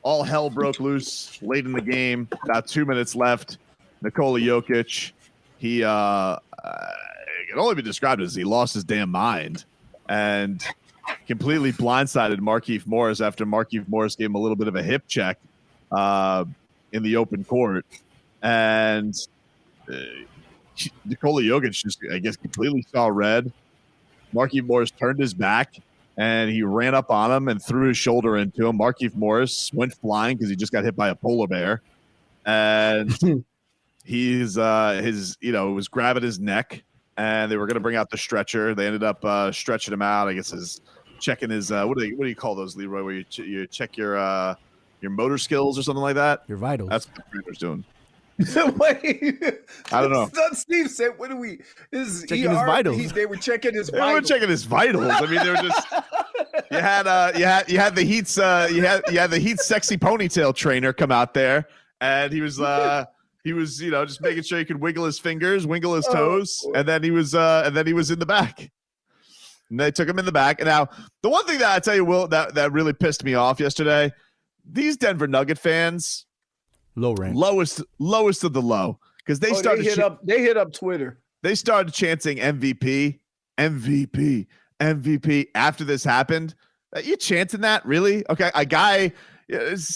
all hell broke loose late in the game. About 2 minutes left. Nikola Jokic, he it can only be described as he lost his damn mind and completely blindsided Markieff Morris after Markieff Morris gave him a little bit of a hip check in the open court. And Nikola Jokic just, I guess, completely saw red. Markieff Morris turned his back, and he ran up on him and threw his shoulder into him. Markieff Morris went flying because he just got hit by a polar bear. And he's was grabbing his neck, and they were going to bring out the stretcher. They ended up stretching him out. I guess is checking his what do you call those, Leroy? Where you check your motor skills or something like that. Your vitals. That's what the trainer's doing. Wait, I don't know. Steve said, "What do we?" Checking his vitals. They were checking his. They were checking his vitals. I mean, they were just. You had the Heat's the Heat's sexy ponytail trainer come out there, and he was just making sure he could wiggle his fingers, wiggle his toes, and then he was in the back. And they took him in the back. And now the one thing that I tell you, Will, that really pissed me off yesterday, these Denver Nugget fans, lowest of the low, because they hit up Twitter. They started chanting MVP after this happened. You chanting that, really? Okay, a guy,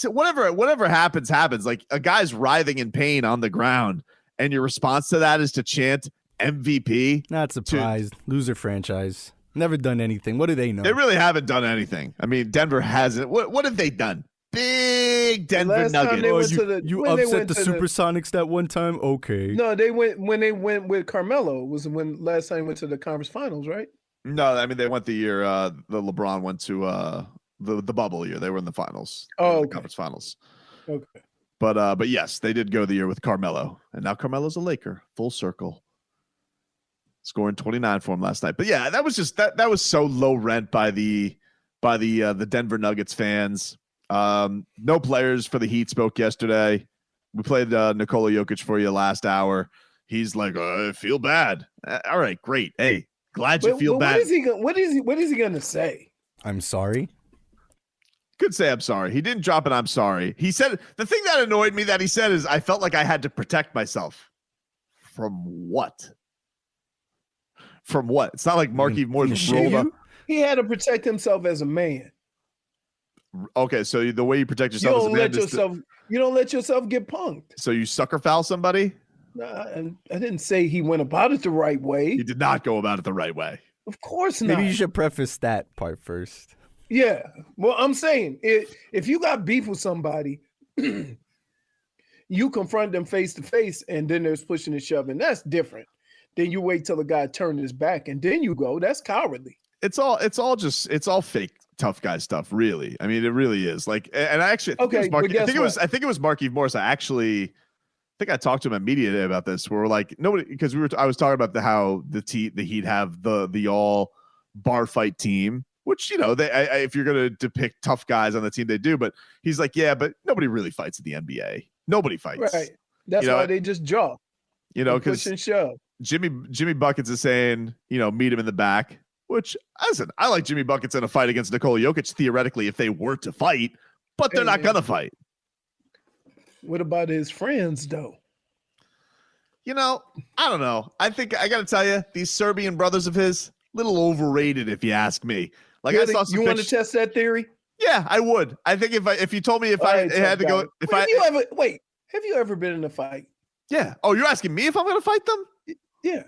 whatever happens. Like, a guy's writhing in pain on the ground, and your response to that is to chant MVP. Not surprised. Loser franchise. Never done anything. What do they know? They really haven't done anything. I mean, Denver hasn't. What have they done? Big Denver Nuggets. You upset the Supersonics that one time? Okay. No, when they went with Carmelo. Was when last time they went to the conference finals, right? No, I mean, they went the year the LeBron went to the bubble year. They were in the finals. Oh, the conference finals. Okay. But yes, they did go the year with Carmelo, and now Carmelo's a Laker, full circle, scoring 29 for him last night. But yeah, that was just that was so low rent by the Denver Nuggets fans. No players for the Heat spoke yesterday. We played Nikola Jokic for you last hour. He's like, I feel bad. All right, great. Hey, glad you feel bad. What is he gonna say? I'm sorry. Could say I'm sorry. He didn't drop it. I'm sorry. He said the thing that annoyed me that he said is I felt like I had to protect myself. From what? From what? It's not like Markieff Morris rolled up. He had to protect himself as a man. Okay, so the way you protect yourself as a man you don't let yourself get punked. So you sucker foul somebody? No, I didn't say he went about it the right way. He did not go about it the right way. Of course not. Maybe you should preface that part first. Yeah. Well, I'm saying if you got beef with somebody, you confront them face to face, and then there's pushing and shoving. That's different. Then you wait till the guy turns his back, and then you go. That's cowardly. It's all fake tough guy stuff, really. I mean, it really is. Like, and I actually I think it was Markieff Morris. I think I talked to him at media day about this. Where we're like, nobody, because I was talking about how the Heat have the all bar fight team, which, you know, if you're going to depict tough guys on the team, they do. But he's like, yeah, but nobody really fights in the NBA. Nobody fights. Right. That's why they just jaw. You know, because push and shove. Jimmy Buckets is saying, you know, meet him in the back. Which, listen, I like Jimmy Buckets in a fight against Nikola Jokic, theoretically, if they were to fight, but they're not going to fight. What about his friends, though? You know, I don't know. I think I got to tell you, these Serbian brothers of his, little overrated, if you ask me. Like, I saw some. You want to test that theory? Yeah, I would. I think if you told me have you ever been in a fight? Yeah. Oh, you're asking me if I'm going to fight them? Yeah.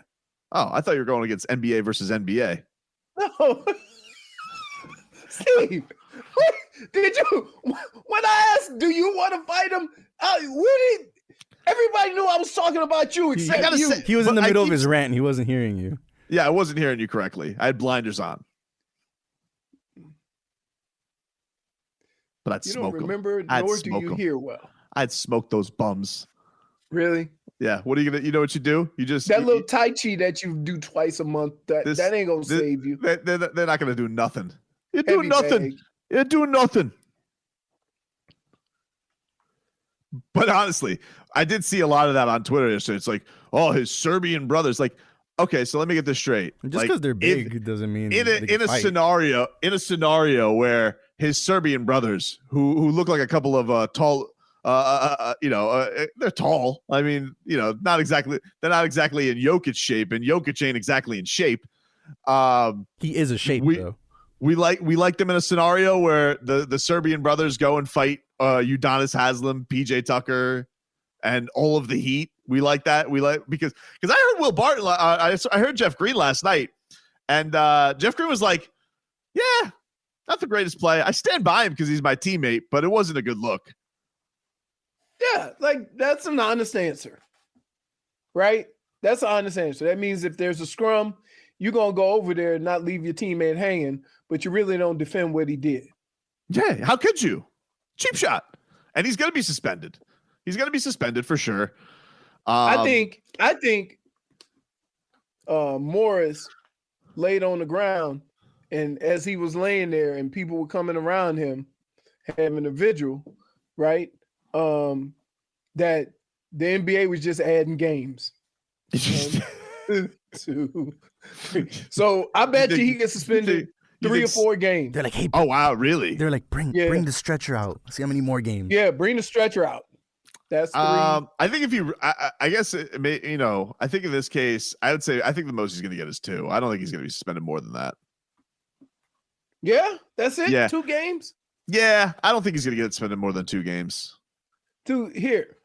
Oh, I thought you were going against NBA versus NBA. No. Steve, did you? When I asked, do you want to fight him? Everybody knew I was talking about you except you. He was in the middle of his rant. And he wasn't hearing you. Yeah, I wasn't hearing you correctly. I had blinders on. But I'd smoke them. You don't remember, nor do you hear well. I'd smoke those bums. Really? Yeah. What are you gonna? You know what you do? You just little Tai Chi that you do twice a month. That ain't gonna save you. They're not gonna do nothing. You're doing nothing. You're doing nothing. But honestly, I did see a lot of that on Twitter yesterday. It's like, oh, his Serbian brothers. Like, okay, so let me get this straight. Just because they're big doesn't mean in a scenario where his Serbian brothers, who look like a couple of tall, they're tall. I mean, they're not exactly in Jokic shape, and Jokic ain't exactly in shape. He is a shape though. We like them in a scenario where the Serbian brothers go and fight Udonis Haslem, PJ Tucker, and all of the Heat. We like that. Because I heard Will Barton. I heard Jeff Green last night, and Jeff Green was like, "Yeah, not the greatest play. I stand by him because he's my teammate, but it wasn't a good look." Yeah, like that's an honest answer, right? That's an honest answer. That means if there's a scrum, you're gonna go over there and not leave your teammate hanging, but you really don't defend what he did. Yeah, how could you? Cheap shot, and he's gonna be suspended. He's gonna be suspended for sure. I think Morris laid on the ground, and as he was laying there, and people were coming around him, having a vigil, right? That the NBA was just adding games. So I bet you he gets suspended 3 or 4 games. They're like, hey, oh wow, really? They're like, bring the stretcher out. See how many more games. Yeah, bring the stretcher out. That's 3. I think if you, I guess it may, I think in this case, I would say I think the most he's going to get is 2. I don't think he's going to be suspended more than that. Yeah, that's it. Yeah. 2 games. Yeah, I don't think he's going to get suspended more than 2 games. Here,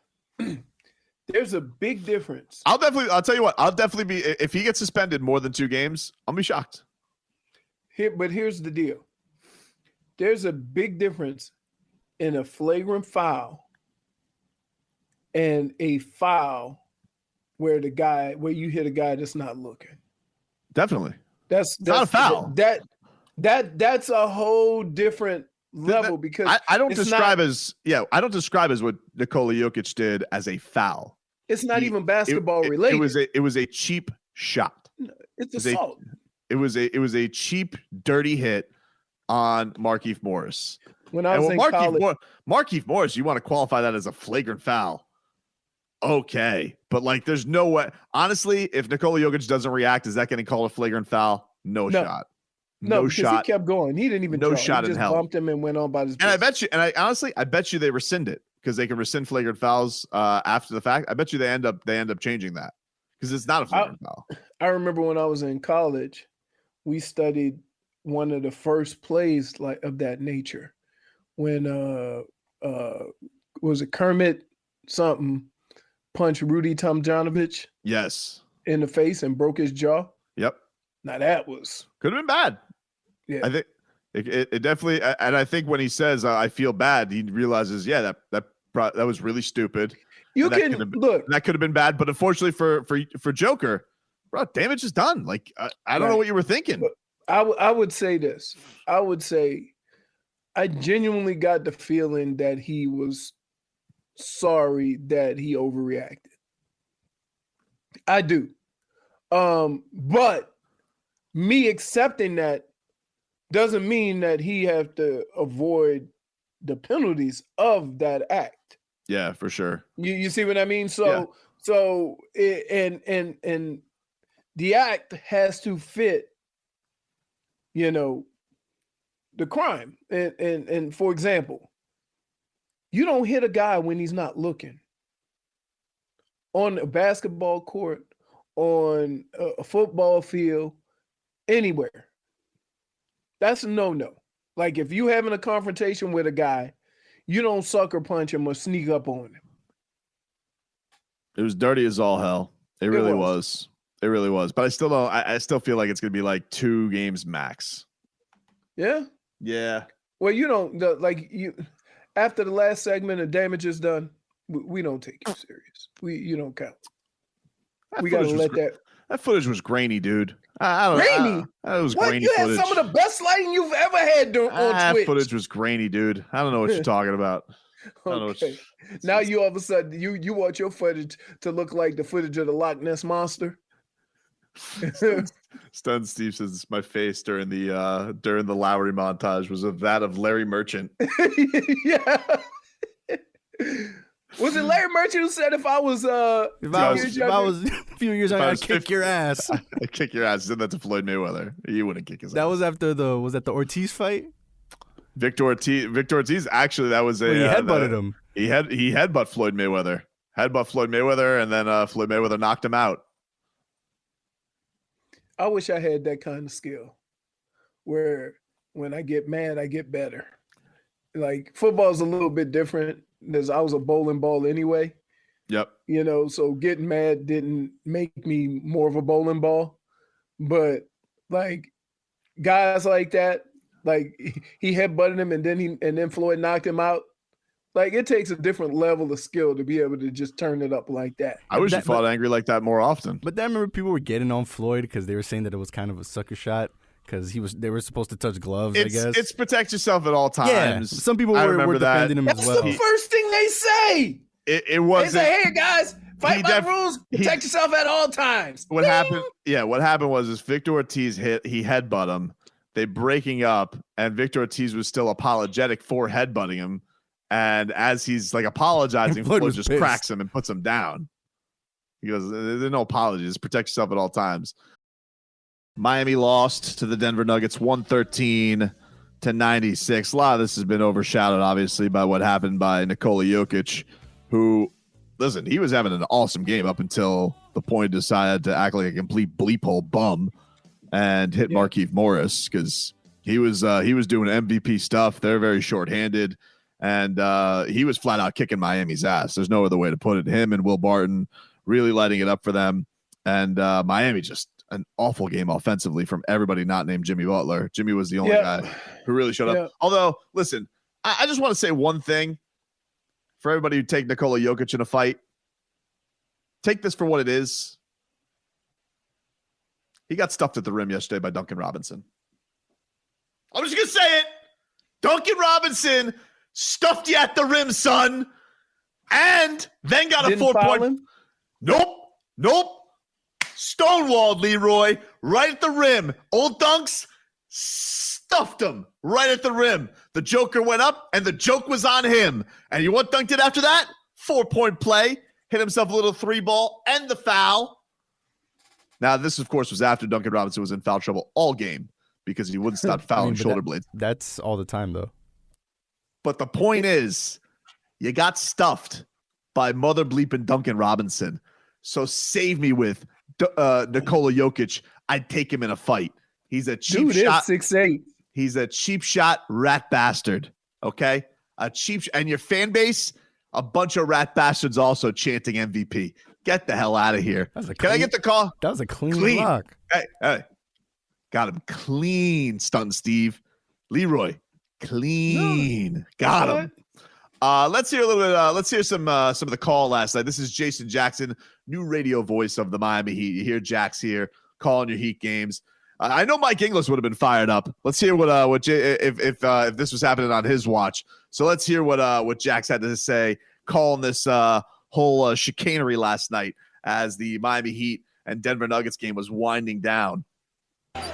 there's a big difference. I'll tell you what, I'll definitely be, if he gets suspended more than 2 games, I'll be shocked. But here's the deal. There's a big difference in a flagrant foul and a foul where you hit a guy that's not looking. Definitely. That's not a foul. That's a whole different level because I don't describe as what Nikola Jokic did as a foul. It's not even basketball related. It was a cheap shot. It's assault. It was a cheap, dirty hit on Markieff Morris. When I was in college, Markieff Morris, you want to qualify that as a flagrant foul? Okay, but like, there's no way. Honestly, if Nikola Jokic doesn't react, is that getting called a flagrant foul? No shot. No shot. He kept going. He didn't even. No shot he just in hell. Bumped him and went on by his. And I bet you they rescind it because they can rescind flagrant fouls after the fact. I bet you they end up changing that because it's not a flagrant foul. I remember when I was in college, we studied one of the first plays like of that nature when was it Kermit something punched Rudy Tomjanovich in the face and broke his jaw. Yep. Now that was could have been bad. Yeah, I think it definitely. And I think when he says I feel bad, he realizes that was really stupid. That could have been bad, but unfortunately for Joker, bro, damage is done. Like I don't know what you were thinking. But I would say this. I would say I genuinely got the feeling that he was sorry that he overreacted. I do. But me accepting that doesn't mean that he have to avoid the penalties of that act. Yeah, for sure. You see what I mean? So and the act has to fit, the crime. And for example, you don't hit a guy when he's not looking. On a basketball court, on a football field, anywhere. That's a no-no. Like if you having a confrontation with a guy, you don't sucker punch him or sneak up on him. It was dirty as all hell. It really was. It really was. But I still don't. I still feel like it's gonna be like 2 games max. Yeah. Yeah. Well, after the last segment of damage is done, we don't take you serious. You don't count. We gotta let that. That footage was grainy, dude. I don't know. Grainy? It was what? grainy You footage. had some of the best lighting you've ever had on Twitch. That footage was grainy, dude. I don't know what you're talking about. Okay. Now you all of a sudden you want your footage to look like the footage of the Loch Ness Monster. Stun Steve says my face during the Lowry montage was of that of Larry Merchant. Yeah. Was Was it Larry Merchant who said if I was If I was a few years younger, I'd kick your ass. I'd kick your ass. Said that to Floyd Mayweather. You wouldn't kick his ass. That was after was that the Ortiz fight? Victor Ortiz. Actually, that was he headbutted him. He headbutt Floyd Mayweather. Headbutt Floyd Mayweather, and then Floyd Mayweather knocked him out. I wish I had that kind of skill, where when I get mad, I get better. Like football's a little bit different because I was a bowling ball anyway. Yep. So getting mad didn't make me more of a bowling ball. But like guys like that, like he headbutted him and then Floyd knocked him out. Like it takes a different level of skill to be able to just turn it up like that. I wish you fought angry like that more often. But then I remember people were getting on Floyd because they were saying that it was kind of a sucker shot because they were supposed to touch gloves. I guess it's protect yourself at all times. Yeah, some people were defending him as well. That's the first thing they say. It was. They say, "Hey guys, fight by the rules. Protect yourself at all times." What happened? Yeah, what happened was Victor Ortiz he headbutt him. They breaking up, and Victor Ortiz was still apologetic for headbutting him. And as he's like apologizing, Floyd just cracks him and puts him down. He goes, "There's no apologies. Protect yourself at all times." Miami lost to the Denver Nuggets 113-96. A lot of this has been overshadowed, obviously, by what happened by Nikola Jokić, who, listen, he was having an awesome game up until the point he decided to act like a complete bleep hole bum and hit Markieff Morris because he was doing MVP stuff. They're very shorthanded. And he was flat out kicking Miami's ass. There's no other way to put it. Him and Will Barton really lighting it up for them. And Miami just an awful game offensively from everybody not named Jimmy Butler. Jimmy was the only guy who really showed up. Although, listen, I just want to say one thing for everybody who take Nikola Jokić in a fight. Take this for what it is. He got stuffed at the rim yesterday by Duncan Robinson. I'm just going to say it. Duncan Robinson stuffed you at the rim, son. And then got a 4-point. Nope. Stonewalled Leroy right at the rim. Old Dunks stuffed him right at the rim. The Joker went up, and the joke was on him. And you know what Dunk did after that? 4-point play. Hit himself a little 3-ball and the foul. Now, this, of course, was after Duncan Robinson was in foul trouble all game because he wouldn't stop fouling shoulder blades. That's all the time, though. But the point is, you got stuffed by mother bleeping Duncan Robinson. So save me with Nikola Jokić. I'd take him in a fight. He's a cheap shot. 6'8". He's a cheap shot rat bastard. Okay? And your fan base, a bunch of rat bastards also chanting MVP. Get the hell out of here. Can I get the call? That was a clean block. Hey. Got him clean, Stunt Steve. Leroy, clean. No. Got him. Let's hear a little bit. Let's hear some of the call last night. This is Jason Jackson, new radio voice of the Miami Heat. You hear Jax here calling your Heat games. I know Mike Inglis would have been fired up. Let's hear if this was happening on his watch. So let's hear what Jax had to say calling this whole chicanery last night as the Miami Heat and Denver Nuggets game was winding down.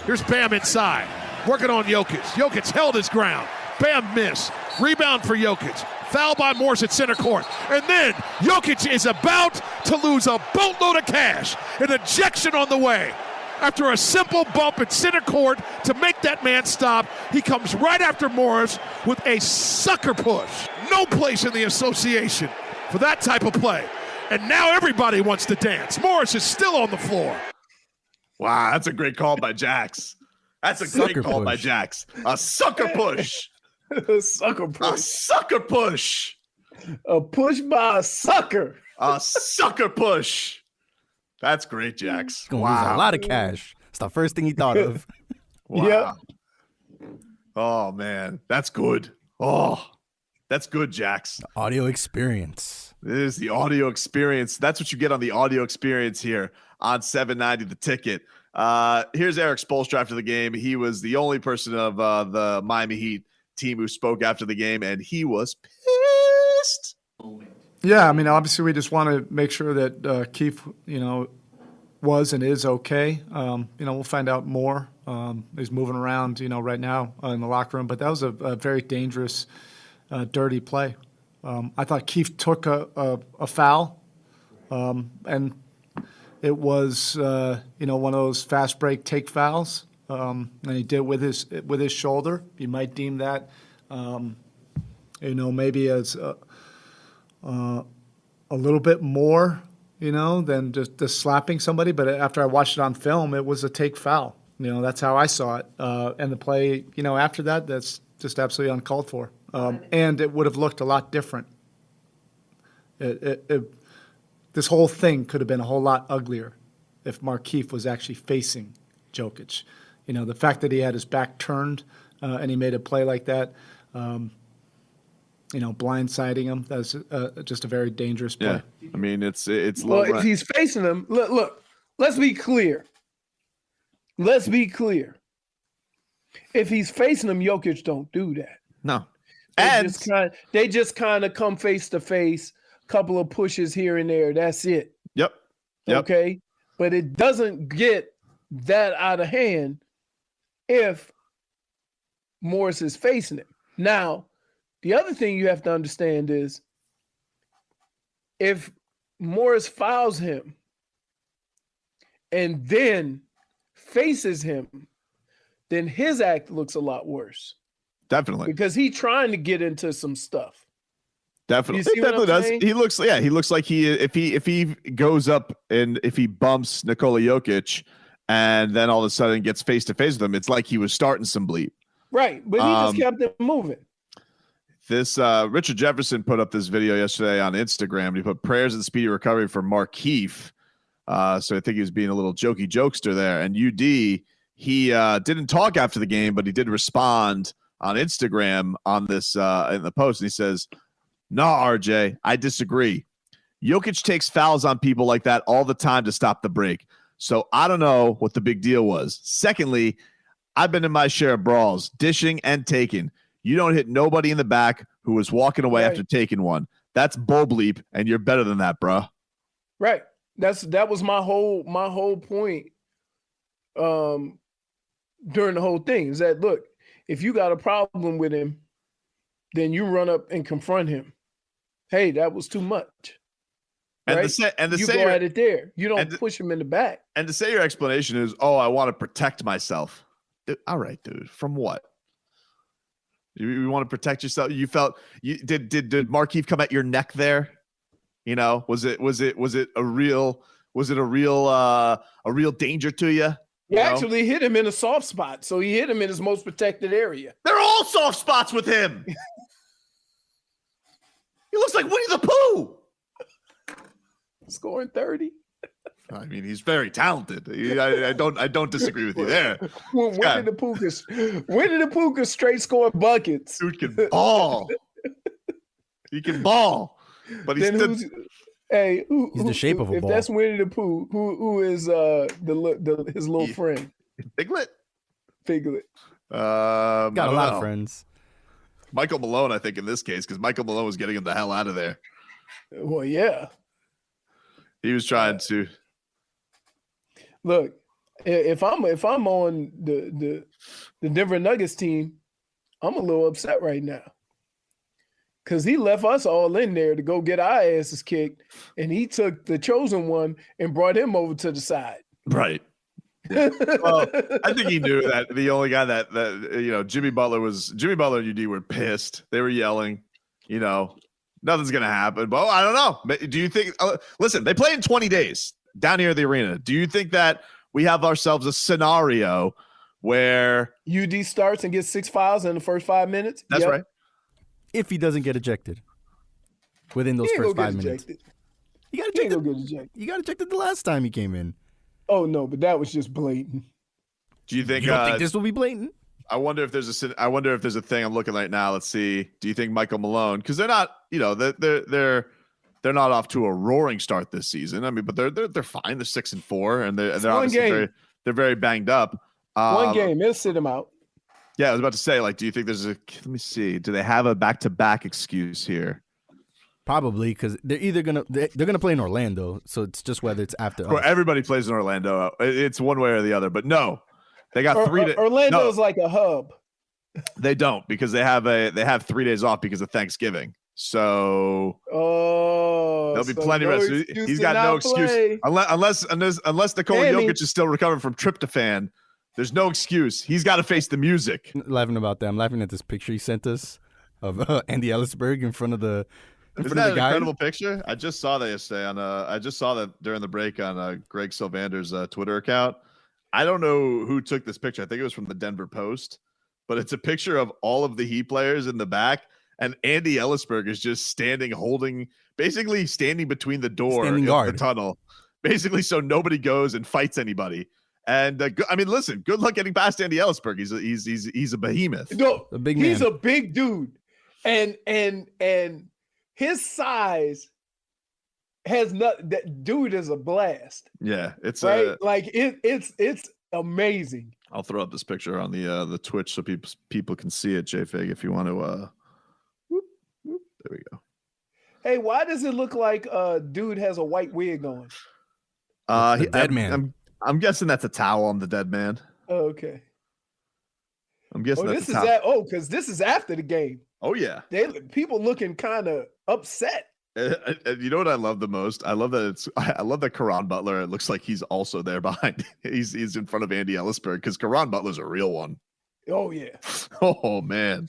Here's Bam inside, working on Jokic. Jokic held his ground. Bam miss. Rebound for Jokic. Foul by Morris at center court. And then Jokic is about to lose a boatload of cash. An ejection on the way. After a simple bump at center court to make that man stop, he comes right after Morris with a sucker push. No place in the association for that type of play. And now everybody wants to dance. Morris is still on the floor. Wow, that's a great call by Jax. That's a great call by Jax. A sucker push. A sucker push. A sucker push. A push by a sucker. A sucker push. That's great, Jax. Wow. A lot of cash. It's the first thing he thought of. Wow. Yep. Oh, man. That's good. Oh, that's good, Jax. The audio experience. This is the audio experience. That's what you get on the audio experience here on 790 The Ticket. Here's Eric Spoelstra after the game. He was the only person of the Miami Heat team who spoke after the game, and he was pissed. Yeah, I mean, obviously we just want to make sure that Keith, was and is okay. We'll find out more. He's moving around, right now in the locker room. But that was a very dangerous, dirty play. I thought Keith took a foul, and it was one of those fast break take fouls, and he did it with his shoulder. You might deem that maybe as a little bit more than just slapping somebody. But after I watched it on film, it was a take foul. That's how I saw it. And the play, after that, that's just absolutely uncalled for. And it would have looked a lot different. This whole thing could have been a whole lot uglier if Markieff was actually facing Jokic. The fact that he had his back turned and he made a play like that, blindsiding him, that's just a very dangerous play. Yeah. I mean, it's well, if he's facing him, look, let's be clear. If he's facing him, Jokic don't do that. No. They just kind of come face to face, couple of pushes here and there. That's it. Yep. Okay. But it doesn't get that out of hand if Morris is facing him. Now, the other thing you have to understand is if Morris fouls him and then faces him, then his act looks a lot worse. Definitely. Because he's trying to get into some stuff. Definitely. He definitely does. saying? He looks like if he goes up and if he bumps Nikola Jokic and then all of a sudden gets face to face with him, it's like he was starting some bleep. Right. But he just kept it moving. This Richard Jefferson put up this video yesterday on Instagram. He put prayers and speedy recovery for Markieff. So I think he was being a little jokester there. And UD, he didn't talk after the game, but he did respond on Instagram on this in the post. And he says, "Nah, RJ, I disagree. Jokic takes fouls on people like that all the time to stop the break. So I don't know what the big deal was. Secondly, I've been in my share of brawls, dishing and taking. You don't hit nobody in the back who was walking away after taking one. That's bull bleep, and you're better than that, bro." Right. That was my whole point during the whole thing is that, look, if you got a problem with him, then you run up and confront him. Hey, that was too much. And right? You go at it there. You don't push him in the back. And to say your explanation is, "Oh, I want to protect myself." All right, dude. From what? You want to protect yourself? You felt did Markieff come at your neck there? Was it a real danger to you? He actually hit him in a soft spot, so he hit him in his most protected area. They're all soft spots with him. He looks like Winnie the Pooh. Scoring 30. I mean, he's very talented. I don't disagree with you there. Winnie the Pooh can straight score buckets. Dude can ball. He can ball. But he's he's the shape of a if ball. If that's Winnie the Pooh, who is his little friend? Piglet. Got a lot of friends. Michael Malone, I think, in this case, because Michael Malone was getting him the hell out of there. Well, yeah. He was trying to look. If I'm on the Denver Nuggets team, I'm a little upset right now. Because he left us all in there to go get our asses kicked, and he took the chosen one and brought him over to the side. Right. Well, I think he knew that the only guy that Jimmy Butler and UD were pissed. They were yelling, nothing's going to happen. But I don't know. Do you think listen, they play in 20 days down here at the arena. Do you think that we have ourselves a scenario where UD starts and gets 6 fouls in the first 5 minutes? That's right. If he doesn't get ejected within those first 5 minutes. He got ejected. You got ejected the last time he came in. Oh, no, but that was just blatant. Do you think, you don't think this will be blatant? I wonder if there's a thing I'm looking right now. Let's see. Do you think Michael Malone, because they're not, they're not off to a roaring start this season. I mean, but they're fine. They're 6-4 and they're obviously they're very banged up. One game, it'll sit him out. Yeah, I was about to say, do you think let me see. Do they have a back-to-back excuse here? Probably, because they're either gonna play in Orlando, so it's just whether it's after. Well, everybody plays in Orlando. It's one way or the other. But no, they got Orlando's like a hub. They don't, because they have 3 days off because of Thanksgiving. So there'll be so plenty no of rest. excuse He's to got no not excuse play. unless Nikola Danny. Jokic is still recovering from tryptophan. There's no excuse. He's got to face the music. Laughing about that. I'm laughing at this picture he sent us of Andy Ellisberg in front of the Isn't that an incredible picture? I just saw that yesterday I just saw that during the break on Greg Sylvander's Twitter account. I don't know who took this picture. I think it was from the Denver Post, but it's a picture of all of the Heat players in the back, and Andy Ellisberg is just basically standing between the door and the tunnel, basically so nobody goes and fights anybody. And I mean, listen, good luck getting past Andy Ellisberg. He's a behemoth. No, a big man. He's a big dude, and his size has not. That dude is a blast. Yeah, it's right. It's amazing. I'll throw up this picture on the Twitch so people can see it. JFig, if you want to. There we go. Hey, why does it look like dude has a white wig on? Dead man. I'm guessing that's a towel on the dead man. Oh, okay. I'm guessing this is that. Oh, because this is after the game. Oh yeah. People looking kind of upset. You know what I love the most? I love that Caron Butler. It looks like he's also there behind. He's in front of Andy Ellisberg because Caron Butler's a real one. Oh yeah. Oh man.